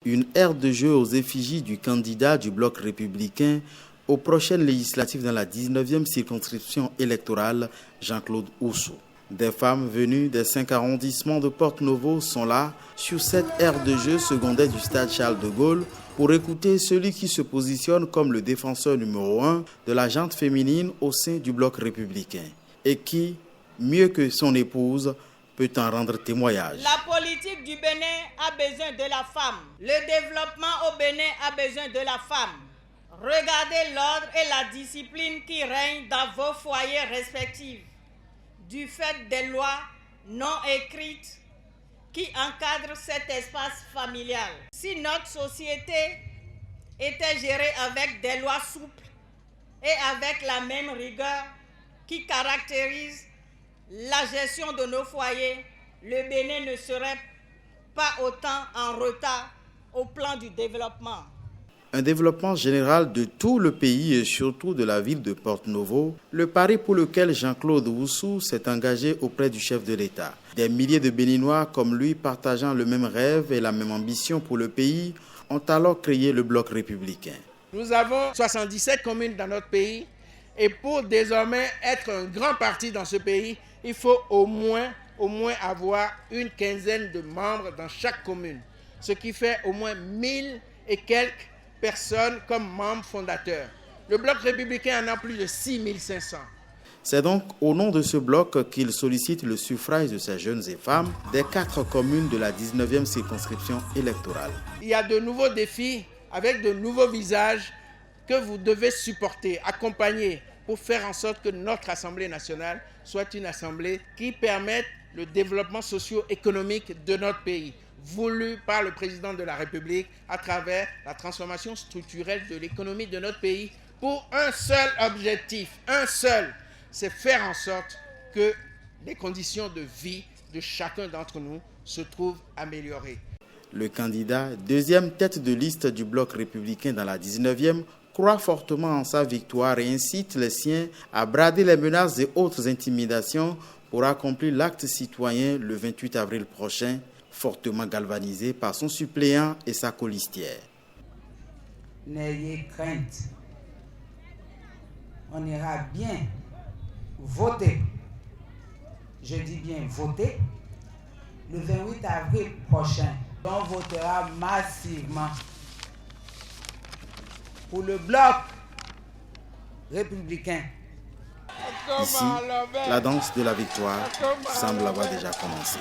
Une aire de jeu aux effigies du candidat du Bloc républicain aux prochaines législatives dans la 19e circonscription électorale, Jean-Claude Oussou. Des femmes venues des 5 arrondissements de Porte-Novo sont là, sur cette aire de jeu secondaire du stade Charles de Gaulle, pour écouter celui qui se positionne comme le défenseur numéro 1 de la gente féminine au sein du Bloc républicain et qui, mieux que son épouse, peut en rendre témoignage. La politique du Bénin a besoin de la femme. Le développement au Bénin a besoin de la femme. Regardez l'ordre et la discipline qui règnent dans vos foyers respectifs, du fait des lois non écrites qui encadrent cet espace familial. Si notre société était gérée avec des lois souples et avec la même rigueur qui caractérise la gestion de nos foyers, le Bénin ne serait pas autant en retard au plan du développement. Un développement général de tout le pays et surtout de la ville de Porte-Novo, le pari pour lequel Jean-Claude Oussou s'est engagé auprès du chef de l'État. Des milliers de Béninois comme lui, partageant le même rêve et la même ambition pour le pays, ont alors créé le Bloc républicain. Nous avons 77 communes dans notre pays et pour désormais être un grand parti dans ce pays, il faut au moins avoir une quinzaine de membres dans chaque commune, ce qui fait au moins 1000 et quelques personnes comme membres fondateurs. Le Bloc républicain en a plus de 6500. C'est donc au nom de ce bloc qu'il sollicite le suffrage de ces jeunes et femmes des 4 communes de la 19e circonscription électorale. Il y a de nouveaux défis avec de nouveaux visages que vous devez supporter, accompagner pour faire en sorte que notre Assemblée nationale soit une assemblée qui permette le développement socio-économique de notre pays, voulu par le président de la République à travers la transformation structurelle de l'économie de notre pays pour un seul objectif, c'est faire en sorte que les conditions de vie de chacun d'entre nous se trouvent améliorées. Le candidat, deuxième tête de liste du Bloc républicain dans la 19e, croit fortement en sa victoire et incite les siens à brader les menaces et autres intimidations pour accomplir l'acte citoyen le 28 avril prochain, fortement galvanisé par son suppléant et sa colistière. N'ayez crainte. On ira bien voter. Je dis bien voter. Le 28 avril prochain, on votera massivement pour le Bloc républicain. Ici, la danse de la victoire semble avoir déjà commencé.